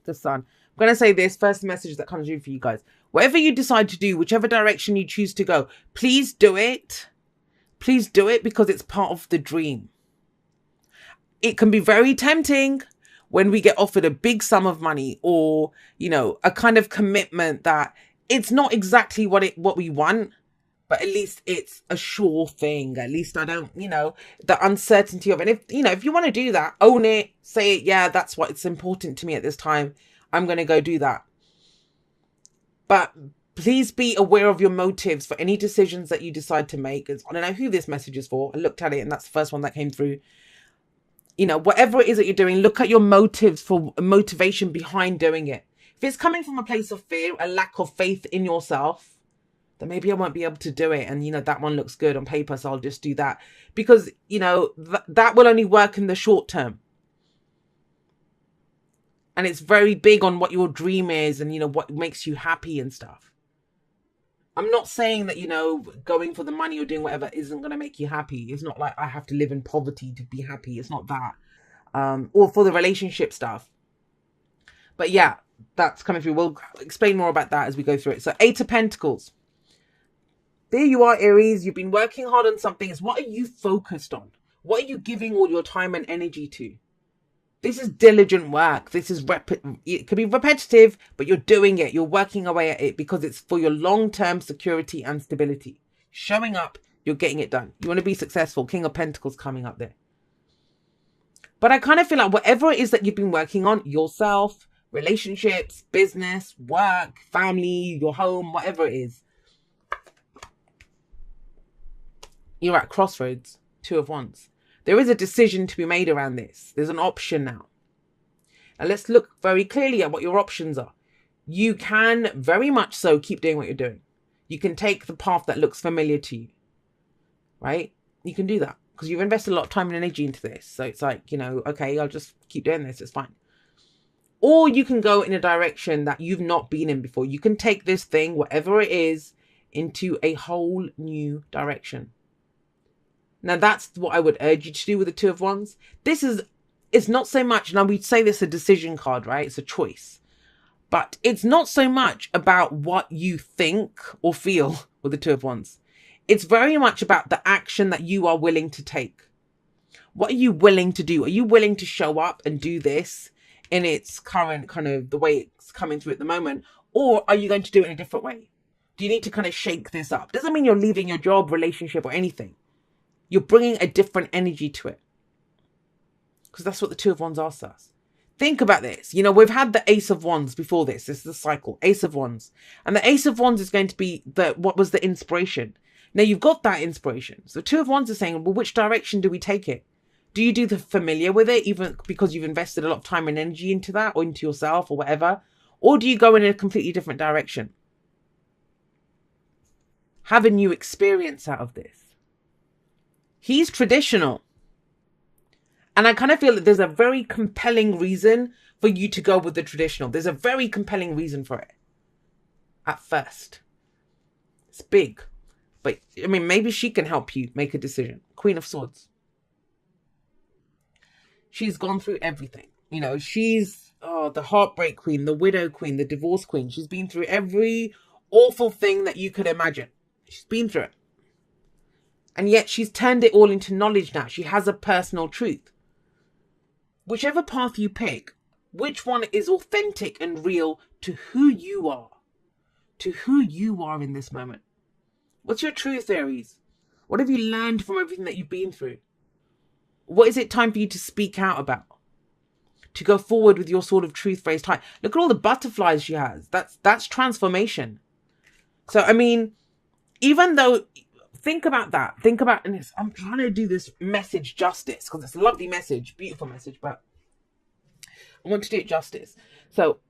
The Sun. I'm going to say this first message that comes through for you guys. Whatever you decide to do, whichever direction you choose to go, please do it. Please do it because it's part of the dream. It can be very tempting when we get offered a big sum of money or, you know, a kind of commitment that it's not exactly what we want, but at least it's a sure thing. At least I don't, you know, the uncertainty of it. If, you know, if you want to do that, own it, say it. Yeah, that's what it's important to me at this time. I'm going to go do that. But please be aware of your motives for any decisions that you decide to make. I don't know who this message is for. I looked at it and that's the first one that came through. You know, whatever it is that you're doing, look at your motives for motivation behind doing it. If it's coming from a place of fear, a lack of faith in yourself, then maybe I won't be able to do it. And, you know, that one looks good on paper, so I'll just do that. Because, you know, that will only work in the short term. And it's very big on what your dream is and, you know, what makes you happy and stuff. I'm not saying that, you know, going for the money or doing whatever isn't going to make you happy. It's not like I have to live in poverty to be happy. It's not that. Or for the relationship stuff. But yeah, that's coming through. We'll explain more about that as we go through it. So 8 of Pentacles. There you are, Aries. You've been working hard on something. What are you focused on? What are you giving all your time and energy to? This is diligent work. This is it could be repetitive, but you're doing it. You're working away at it because it's for your long-term security and stability. Showing up, you're getting it done. You want to be successful. King of Pentacles coming up there. But I kind of feel like whatever it is that you've been working on, yourself, relationships, business, work, family, your home, whatever it is, you're at crossroads. 2 of Wands. There is a decision to be made around this. There's an option now. And let's look very clearly at what your options are. You can very much so keep doing what you're doing. You can take the path that looks familiar to you. Right? You can do that because you've invested a lot of time and energy into this. So it's like, you know, okay, I'll just keep doing this. It's fine. Or you can go in a direction that you've not been in before. You can take this thing, whatever it is, into a whole new direction. Now, that's what I would urge you to do with the 2 of Wands. It's not so much, now we'd say this a decision card, right? It's a choice. But it's not so much about what you think or feel with the 2 of Wands. It's very much about the action that you are willing to take. What are you willing to do? Are you willing to show up and do this in its current kind of the way it's coming through at the moment? Or are you going to do it in a different way? Do you need to kind of shake this up? Doesn't mean you're leaving your job, relationship or anything. You're bringing a different energy to it. Because that's what the 2 of Wands asks us. Think about this. You know, we've had the Ace of Wands before this. This is the cycle. Ace of Wands. And the Ace of Wands is going to be what was the inspiration. Now, you've got that inspiration. So 2 of Wands is saying, well, which direction do we take it? Do you do the familiar with it, even because you've invested a lot of time and energy into that or into yourself or whatever? Or do you go in a completely different direction? Have a new experience out of this. He's traditional. And I kind of feel that there's a very compelling reason for you to go with the traditional. There's a very compelling reason for it. At first. It's big. But, I mean, maybe she can help you make a decision. Queen of Swords. She's gone through everything. You know, she's the heartbreak queen, the widow queen, the divorce queen. She's been through every awful thing that you could imagine. She's been through it. And yet she's turned it all into knowledge now. She has a personal truth. Whichever path you pick, which one is authentic and real to who you are? To who you are in this moment. What's your truth, Aries? What have you learned from everything that you've been through? What is it time for you to speak out about? To go forward with your sword of truth raised high. Look at all the butterflies she has. That's transformation. So, I mean, even though... Think about that. Think about, and I'm trying to do this message justice because it's a lovely message, beautiful message, but I want to do it justice. So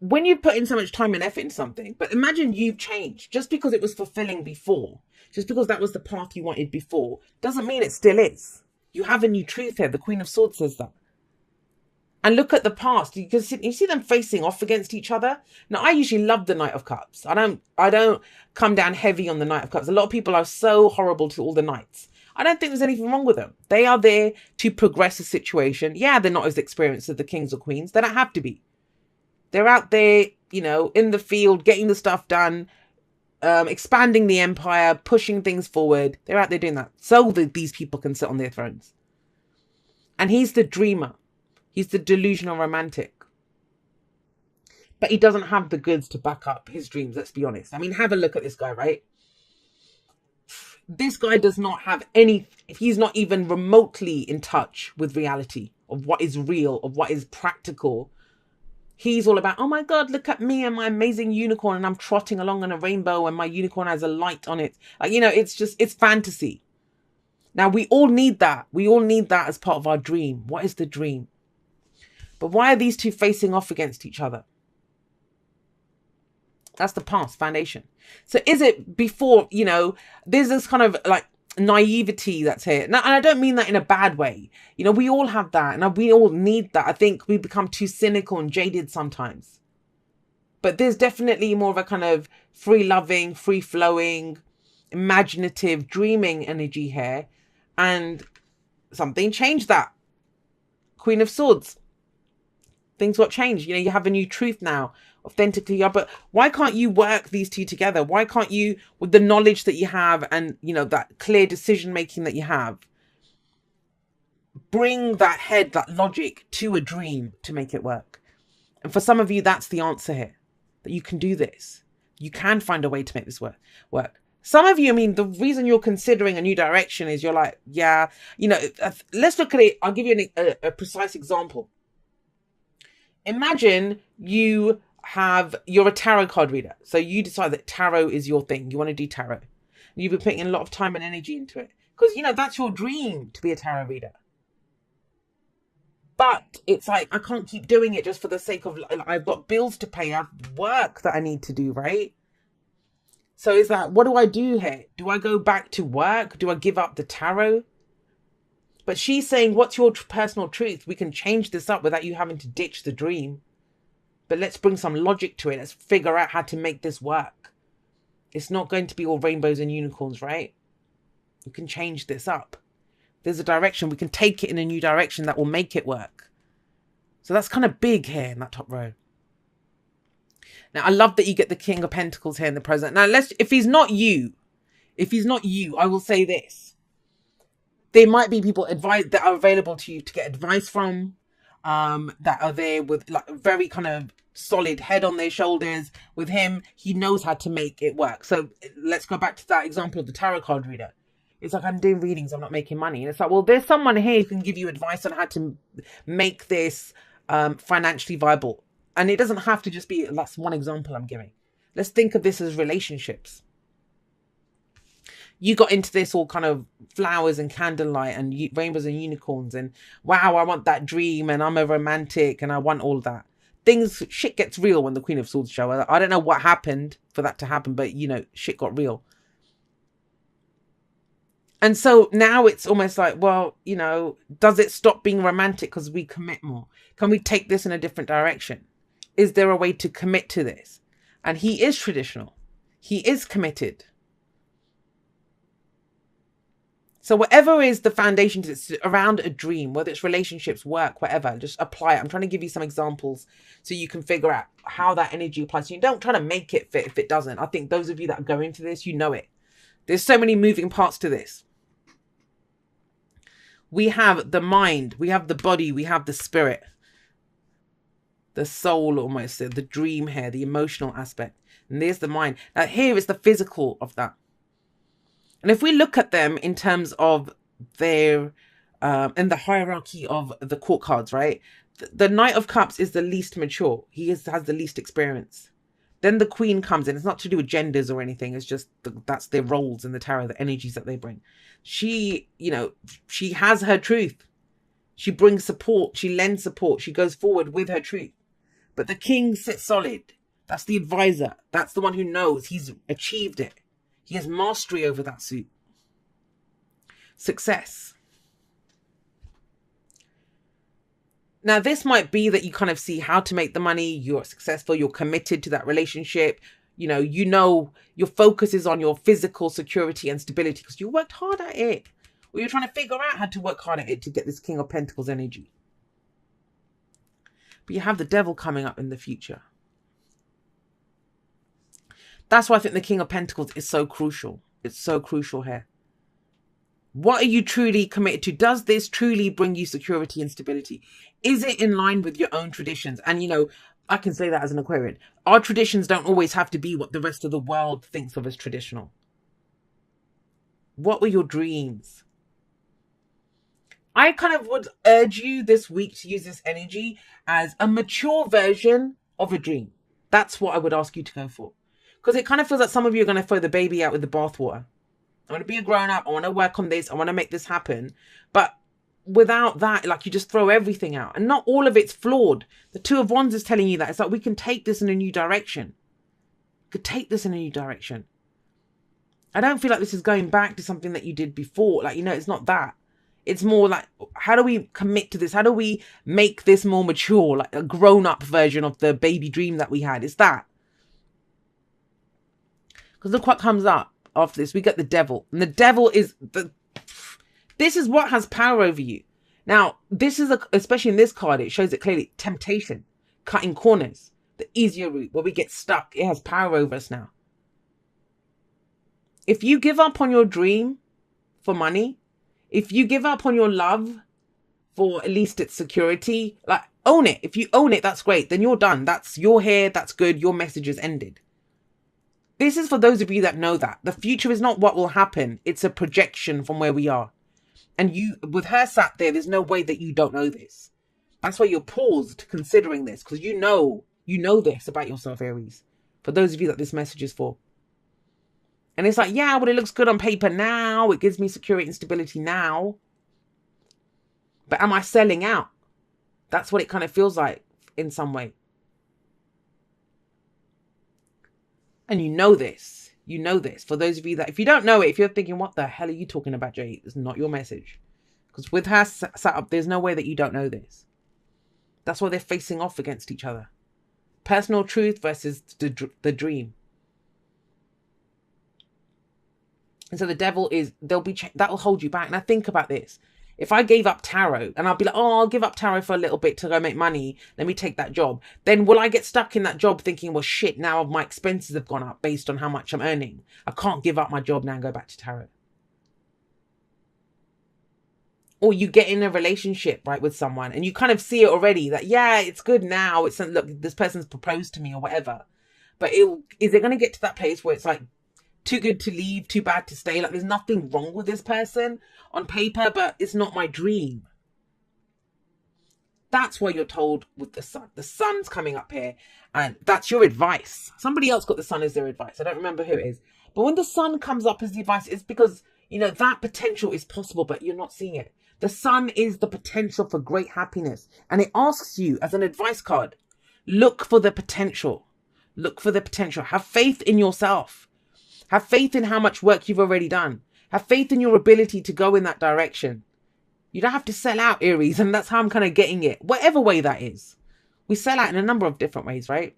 when you put in so much time and effort into something, but imagine you've changed just because it was fulfilling before, just because that was the path you wanted before, doesn't mean it still is. You have a new truth here. The Queen of Swords says that. And look at the past. You see them facing off against each other. Now, I usually love the Knight of Cups. I don't come down heavy on the Knight of Cups. A lot of people are so horrible to all the knights. I don't think there's anything wrong with them. They are there to progress the situation. Yeah, they're not as experienced as the kings or queens. They don't have to be. They're out there, in the field, getting the stuff done, expanding the empire, pushing things forward. They're out there doing that so that these people can sit on their thrones. And he's the dreamer. He's the delusional romantic. But he doesn't have the goods to back up his dreams, let's be honest. I mean, have a look at this guy, right? This guy does not have any, he's not even remotely in touch with reality, of what is real, of what is practical. He's all about, oh my God, look at me and my amazing unicorn, and I'm trotting along on a rainbow and my unicorn has a light on it. It's fantasy. Now, we all need that. We all need that as part of our dream. What is the dream? But why are these two facing off against each other? That's the past foundation. So is it before, there's this kind of like naivety that's here. Now, and I don't mean that in a bad way. We all have that and we all need that. I think we become too cynical and jaded sometimes. But there's definitely more of a kind of free-loving, free-flowing, imaginative, dreaming energy here. And something changed that. Queen of Swords. Things got changed. You have a new truth now. Authentically, but why can't you work these two together? Why can't you, with the knowledge that you have and that clear decision making that you have, bring that head, that logic to a dream to make it work? And for some of you, that's the answer here, that you can do this. You can find a way to make this work. Some of you, the reason you're considering a new direction is you're like, yeah, let's look at it. I'll give you a precise example. Imagine you're a tarot card reader. So you decide that tarot is your thing. You want to do tarot. You've been putting a lot of time and energy into it. Because, that's your dream, to be a tarot reader. But it's like, I can't keep doing it just for the sake of, I've got bills to pay. I have work that I need to do, right? So it's like, what do I do here? Do I go back to work? Do I give up the tarot? But she's saying, what's your personal truth? We can change this up without you having to ditch the dream. But let's bring some logic to it. Let's figure out how to make this work. It's not going to be all rainbows and unicorns, right? We can change this up. There's a direction. We can take it in a new direction that will make it work. So that's kind of big here in that top row. Now, I love that you get the King of Pentacles here in the present. Now, if he's not you, I will say this. There might be people that are available to you to get advice from, that are there with like a very kind of solid head on their shoulders. With him, he knows how to make it work. So let's go back to that example of the tarot card reader. It's like, I'm doing readings, I'm not making money. And it's like, well, there's someone here who can give you advice on how to make this financially viable. And it doesn't have to just be, that's one example I'm giving. Let's think of this as relationships. You got into this all kind of flowers and candlelight and rainbows and unicorns and wow, I want that dream and I'm a romantic and I want all that. Shit gets real when the Queen of Swords show. I don't know what happened for that to happen, but shit got real. And so now it's almost like, well, does it stop being romantic because we commit more? Can we take this in a different direction? Is there a way to commit to this? And he is traditional. He is committed. So whatever is the foundation to it's around a dream, whether it's relationships, work, whatever, just apply it. I'm trying to give you some examples so you can figure out how that energy applies. So you don't try to make it fit if it doesn't. I think those of you that are going into this, it. There's so many moving parts to this. We have the mind, we have the body, we have the spirit, the soul almost, the dream here, the emotional aspect. And there's the mind. Now here is the physical of that. And if we look at them in terms of their, in the hierarchy of the court cards, right? The Knight of Cups is the least mature. He has the least experience. Then the Queen comes in. It's not to do with genders or anything. It's just that's their roles in the tarot, the energies that they bring. She, she has her truth. She brings support. She lends support. She goes forward with her truth. But the King sits solid. That's the advisor. That's the one who knows he's achieved it. He has mastery over that suit. Success. Now, this might be that you kind of see how to make the money. You're successful. You're committed to that relationship. Your focus is on your physical security and stability because you worked hard at it. or you're trying to figure out how to work hard at it to get this King of Pentacles energy. But you have the Devil coming up in the future. That's why I think the King of Pentacles is so crucial. It's so crucial here. What are you truly committed to? Does this truly bring you security and stability? Is it in line with your own traditions? And, you know, I can say that as an Aquarian. Our traditions don't always have to be what the rest of the world thinks of as traditional. What were your dreams? I kind of would urge you this week to use this energy as a mature version of a dream. That's what I would ask you to go for. Because it kind of feels like some of you are going to throw the baby out with the bathwater. I want to be a grown-up. I want to work on this. I want to make this happen. But without that, like, you just throw everything out. And not all of it's flawed. The Two of Wands is telling you that. It's like, we can take this in a new direction. We could take this in a new direction. I don't feel like this is going back to something that you did before. Like, you know, it's not that. It's more like, how do we commit to this? How do we make this more mature? Like a grown-up version of the baby dream that we had. It's that. Because look what comes up after this. We get the Devil. And the Devil is this is what has power over you. Now, this is, especially in this card, it shows it clearly. Temptation. Cutting corners. The easier route where we get stuck. It has power over us now. If you give up on your dream for money, if you give up on your love for at least its security, like, own it. If you own it, that's great. Then you're done. You're here. That's good. Your message is ended. This is for those of you that know that. The future is not what will happen. It's a projection from where we are. And you, with her sat there, there's no way that you don't know this. That's why you're paused considering this. Because you know this about yourself, Aries. For those of you that this message is for. And it's like, yeah, well, it looks good on paper now. It gives me security and stability now. But am I selling out? That's what it kind of feels like in some way. And you know this. You know this. For those of you that, if you don't know it, if you're thinking, what the hell are you talking about, Jay? It's not your message. Because with her sat up, there's no way that you don't know this. That's why they're facing off against each other. Personal truth versus the dream. And so the Devil is, that will hold you back. Now think about this. If I gave up tarot and I'll be like, oh, I'll give up tarot for a little bit to go make money. Let me take that job. Then will I get stuck in that job thinking, well, shit, now my expenses have gone up based on how much I'm earning. I can't give up my job now and go back to tarot. Or you get in a relationship, right, with someone and you kind of see it already that, yeah, it's good now. It's, look, this person's proposed to me or whatever. But is it going to get to that place where it's like, too good to leave, too bad to stay? Like, there's nothing wrong with this person on paper, but it's not my dream. That's why you're told with the Sun. The Sun's coming up here, and that's your advice. Somebody else got the Sun as their advice. I don't remember who it is. But when the Sun comes up as the advice, it's because, you know, that potential is possible, but you're not seeing it. The Sun is the potential for great happiness. And it asks you, as an advice card, look for the potential. Look for the potential. Have faith in yourself. Have faith in how much work you've already done. Have faith in your ability to go in that direction. You don't have to sell out, Aries, and that's how I'm kind of getting it. Whatever way that is. We sell out in a number of different ways, right?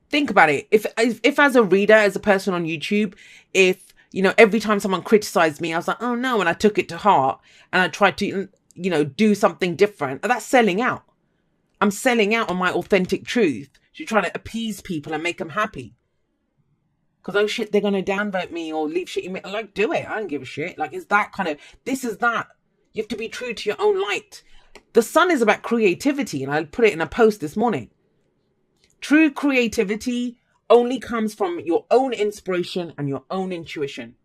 Think about it. If as a reader, as a person on YouTube, if, you know, every time someone criticized me, I was like, oh no, and I took it to heart and I tried to, you know, do something different. That's selling out. I'm selling out on my authentic truth to try to appease people and make them happy. Because, oh shit, they're going to downvote me or leave shit in me. Like, do it. I don't give a shit. Like, it's that kind of, this is that. You have to be true to your own light. The Sun is about creativity. And I put it in a post this morning. True creativity only comes from your own inspiration and your own intuition.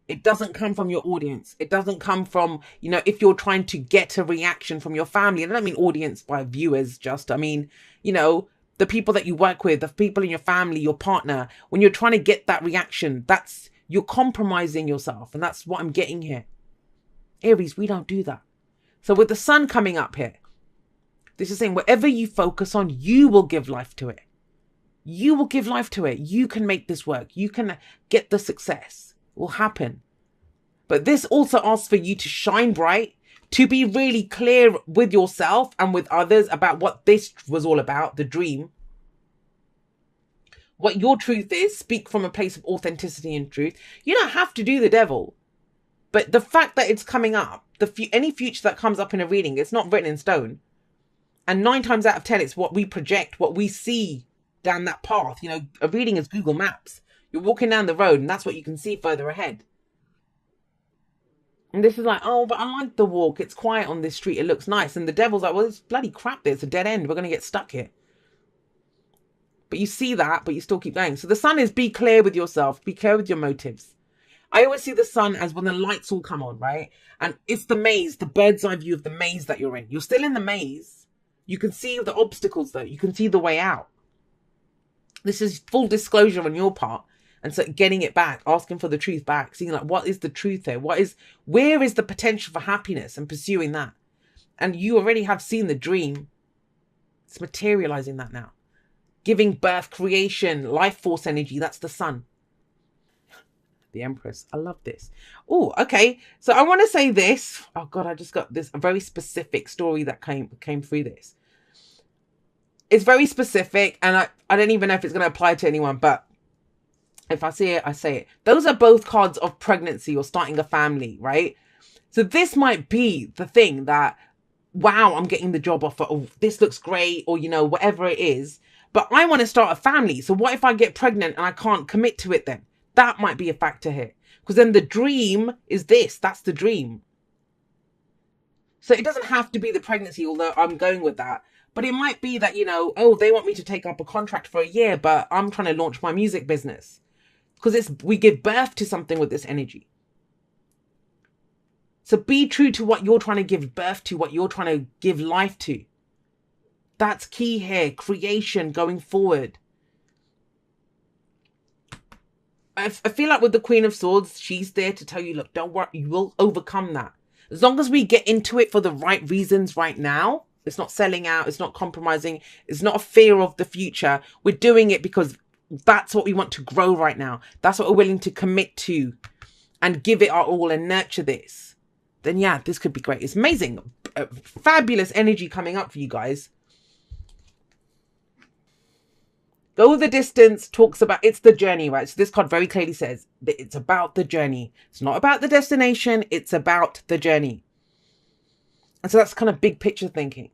It doesn't come from your audience. It doesn't come from, you know, if you're trying to get a reaction from your family. And I don't mean audience by viewers just. I mean, you know, the people that you work with, the people in your family, your partner, when you're trying to get that reaction, you're compromising yourself. And that's what I'm getting here. Aries, we don't do that. So with the Sun coming up here, this is saying whatever you focus on, you will give life to it. You will give life to it. You can make this work. You can get the success. It will happen. But this also asks for you to shine bright, to be really clear with yourself and with others about what this was all about, the dream. What your truth is, speak from a place of authenticity and truth. You don't have to do the Devil. But the fact that it's coming up, any future that comes up in a reading, it's not written in stone. And 9 times out of 10, it's what we project, what we see down that path. You know, a reading is Google Maps. You're walking down the road and that's what you can see further ahead. And this is like, oh, but I like the walk. It's quiet on this street. It looks nice. And the devil's like, well, it's bloody crap there. It's a dead end. We're going to get stuck here. But you see that, but you still keep going. So the sun is, be clear with yourself. Be clear with your motives. I always see the sun as when the lights all come on, right? And it's the maze, the bird's eye view of the maze that you're in. You're still in the maze. You can see the obstacles, though. You can see the way out. This is full disclosure on your part. And so getting it back, asking for the truth back, seeing like, what is the truth here? Where is the potential for happiness, and pursuing that? And you already have seen the dream. It's materializing that now. Giving birth, creation, life force energy. That's the sun. The Empress. I love this. Oh, okay. So I want to say this. Oh God, I just got this a very specific story that came through this. It's very specific, and I don't even know if it's going to apply to anyone, but if I see it, I say it. Those are both cards of pregnancy or starting a family, right? So this might be the thing that, wow, I'm getting the job offer. Oh, this looks great, or, you know, whatever it is. But I want to start a family. So what if I get pregnant and I can't commit to it then? That might be a factor here. Because then the dream is this. That's the dream. So it doesn't have to be the pregnancy, although I'm going with that. But it might be that, you know, oh, they want me to take up a contract for a year, but I'm trying to launch my music business. Because we give birth to something with this energy. So be true to what you're trying to give birth to, what you're trying to give life to. That's key here. Creation going forward. I feel like with the Queen of Swords, she's there to tell you, look, don't worry, you will overcome that. As long as we get into it for the right reasons right now, it's not selling out, it's not compromising, it's not a fear of the future. We're doing it because that's what we want to grow right now. That's what we're willing to commit to and give it our all and nurture this. Then yeah, this could be great. It's amazing. Fabulous energy coming up for you guys. Go the distance talks about, it's the journey, right? So this card very clearly says that it's about the journey. It's not about the destination. It's about the journey. And so that's kind of big picture thinking.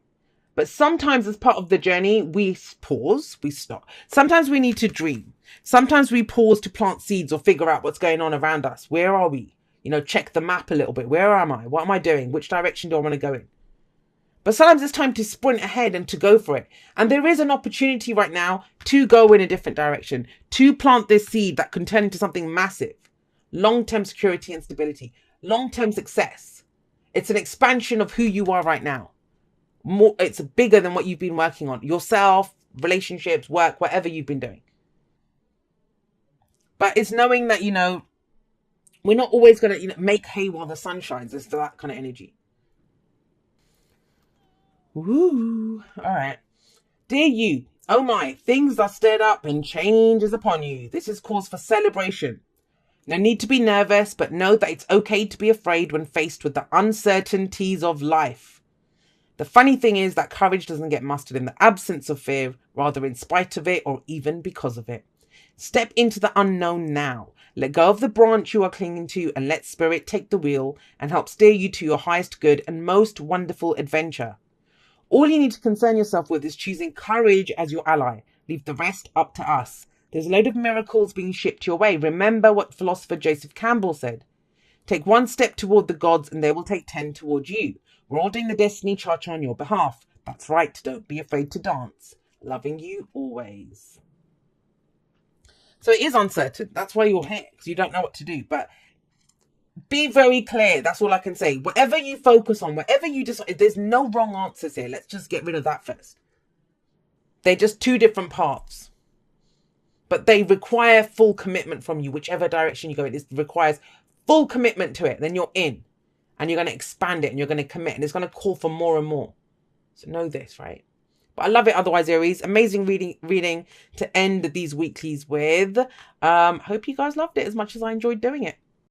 But sometimes as part of the journey, we pause, we stop. Sometimes we need to dream. Sometimes we pause to plant seeds or figure out what's going on around us. Where are we? You know, check the map a little bit. Where am I? What am I doing? Which direction do I want to go in? But sometimes it's time to sprint ahead and to go for it. And there is an opportunity right now to go in a different direction, to plant this seed that can turn into something massive. Long-term security and stability, long-term success. It's an expansion of who you are right now. It's bigger than what you've been working on. Yourself, relationships, work, whatever you've been doing. But it's knowing that, you know, we're not always going to, you know, make hay while the sun shines. It's that kind of energy. Woo. All right. Dear you, oh my, things are stirred up and change is upon you. This is cause for celebration. No need to be nervous, but know that it's okay to be afraid when faced with the uncertainties of life. The funny thing is that courage doesn't get mustered in the absence of fear, rather in spite of it or even because of it. Step into the unknown now. Let go of the branch you are clinging to and let spirit take the wheel and help steer you to your highest good and most wonderful adventure. All you need to concern yourself with is choosing courage as your ally. Leave the rest up to us. There's a load of miracles being shipped your way. Remember what philosopher Joseph Campbell said. Take one step toward the gods and they will take 10 toward you. We're all doing the destiny cha-cha on your behalf. That's right. Don't be afraid to dance. Loving you always. So it is uncertain. That's why you're here, because you don't know what to do. But be very clear. That's all I can say. Whatever you focus on, whatever you decide, there's no wrong answers here. Let's just get rid of that first. They're just two different paths. But they require full commitment from you. Whichever direction you go in, it requires full commitment to it. Then you're in. And you're going to expand it. And you're going to commit. And it's going to call for more and more. So know this, right? But I love it otherwise, Aries. Amazing reading to end these weeklies with. Hope you guys loved it as much as I enjoyed doing it.